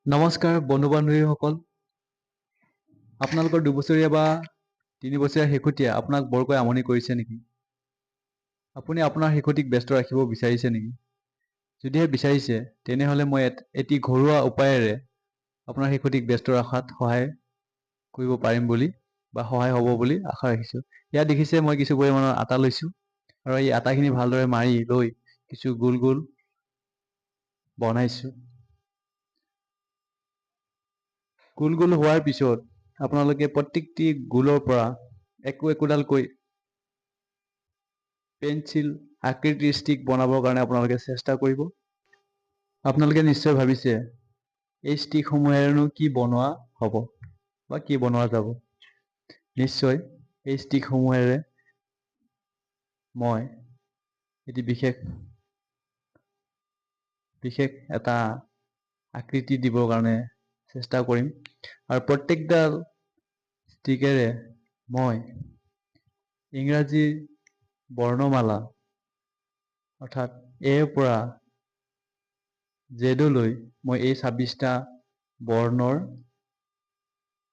নমস্কাৰ বন্ধু বান্ধৱীসকল, আপোনালোকৰ ২ বছৰীয়া বা ৩ বছৰীয়া শিশুটিয়ে আপোনাক বৰকৈ আমনি কৰিছে নেকি? আপুনি আপোনাৰ শিশুটিক ব্যস্ত ৰাখিব বিচাৰিছে নেকি? যদিহে বিচাৰিছে, তেনেহ'লে মই এটি ঘৰুৱা উপায়েৰে আপোনাৰ শিশুটিক ব্যস্ত ৰখাত সহায় কৰিব পাৰিম বুলি বা সহায় হ'ব বুলি আশা ৰাখিছোঁ। ইয়াত দেখিছে মই কিছু পৰিমাণৰ আটা লৈছোঁ আৰু এই আটাখিনি ভালদৰে মাৰি লৈ কিছু গোল গোল বনাইছোঁ। গোল গোল হোৱাৰ পিছত আপোনালোকে প্ৰত্যেকটি গোলৰ পৰা একোডালকৈ পেঞ্চিল আকৃতিৰ ষ্টিক বনাবৰ কাৰণে আপোনালোকে চেষ্টা কৰিব। আপোনালোকে নিশ্চয় ভাবিছে এই ষ্টিকসমূহেৰেনো কি বনোৱা হ'ব বা কি বনোৱা যাব। নিশ্চয় এই ষ্টিকসমূহেৰে মই এটি বিশেষ এটা আকৃতি দিবৰ কাৰণে চেষ্টা কৰিম আৰু প্ৰত্যেকডাল ষ্টিকেৰে মই ইংৰাজী বৰ্ণমালা অৰ্থাৎ এৰ পৰা জেডলৈ মই এই ২৬টা বৰ্ণৰ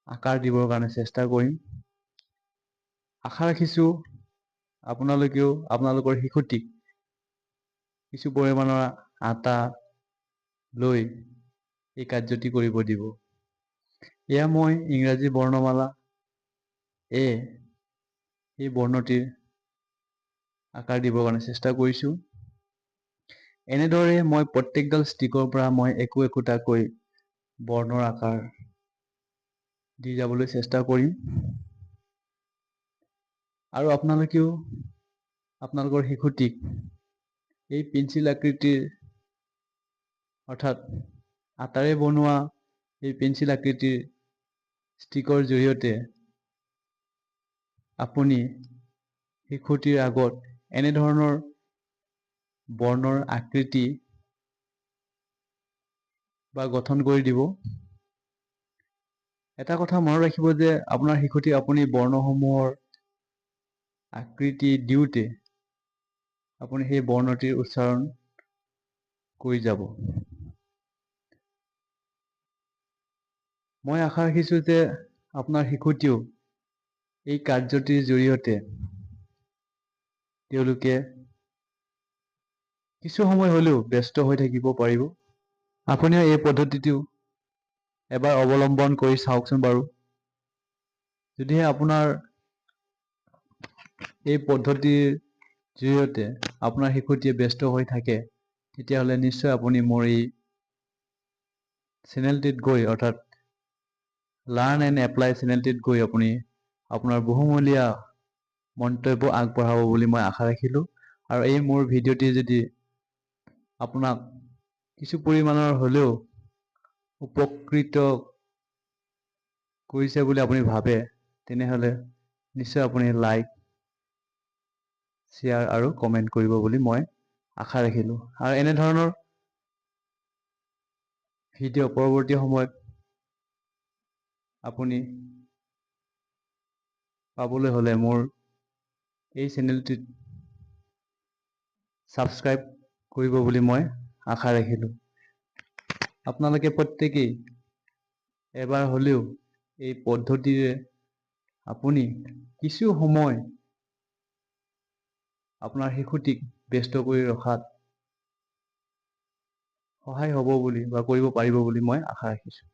আকাৰ দিবৰ কাৰণে চেষ্টা কৰিম। আশা ৰাখিছোঁ আপোনালোকেও আপোনালোকৰ শিশুটিক কিছু পৰিমাণৰ আটা লৈ এই কাৰ্যটি কৰিব দিব। এয়া মই ইংৰাজী বৰ্ণমালা এ এই বৰ্ণটিৰ আকাৰ দিবৰ কাৰণে চেষ্টা কৰিছোঁ। এনেদৰে মই প্ৰত্যেকডাল ষ্টিকৰ পৰা মই একোটাকৈ বৰ্ণৰ আকাৰ দি যাবলৈ চেষ্টা কৰিম আৰু আপোনালোকেও আপোনালোকৰ শিশুটিক এই পেঞ্চিল আকৃতিৰ অৰ্থাৎ আটাৰে বনোৱা এই পেঞ্চিল আকৃতিৰ ষ্টিকৰ জৰিয়তে আপুনি শিশুটিৰ আগত এনেধৰণৰ বৰ্ণৰ আকৃতি বা গঠন কৰি দিব। এটা কথা মনত ৰাখিব যে আপোনাৰ শিশুটিক আপুনি বৰ্ণসমূহৰ আকৃতি দিওঁতে আপুনি সেই বৰ্ণটিৰ উচ্চাৰণ কৰি যাব। মই আশা ৰাখিছোঁ যে আপোনাৰ শিশুটিও এই কাৰ্যটিৰ জৰিয়তে তেওঁলোকে কিছু সময় হ'লেও ব্যস্ত হৈ থাকিব পাৰিব। আপুনিও এই পদ্ধতিটো এবাৰ অৱলম্বন কৰি চাওকচোন বাৰু। যদিহে আপোনাৰ এই পদ্ধতিৰ জৰিয়তে আপোনাৰ শিশুটিয়ে ব্যস্ত হৈ থাকে, তেতিয়াহ'লে নিশ্চয় আপুনি মোৰ এই চেনেলটিত গৈ অৰ্থাৎ লাৰ্ণ এণ্ড এপ্লাই চেনেলটিত গৈ আপুনি আপোনাৰ বহুমূলীয়া মন্তব্য আগবঢ়াব বুলি মই আশা ৰাখিলোঁ। আৰু এই মোৰ ভিডিঅ'টি যদি আপোনাক কিছু পৰিমাণৰ হ'লেও উপকৃত কৰিছে বুলি আপুনি ভাবে, তেনেহ'লে নিশ্চয় আপুনি লাইক, শ্বেয়াৰ আৰু কমেণ্ট কৰিব বুলি মই আশা ৰাখিলোঁ। আৰু এনেধৰণৰ ভিডিঅ' পৰৱৰ্তী সময়ত আপুনি পাবলৈ হ'লে মোৰ এই চেনেলটিত ছাবস্ক্ৰাইব কৰিব বুলি মই আশা ৰাখিলোঁ। আপোনালোকে প্ৰত্যেকেই এবাৰ হ'লেও এই পদ্ধতিৰে আপুনি কিছু সময় আপোনাৰ শিশুটিক ব্যস্ত কৰি ৰখাত সহায় হ'ব বুলি বা কৰিব পাৰিব বুলি মই আশা ৰাখিছোঁ।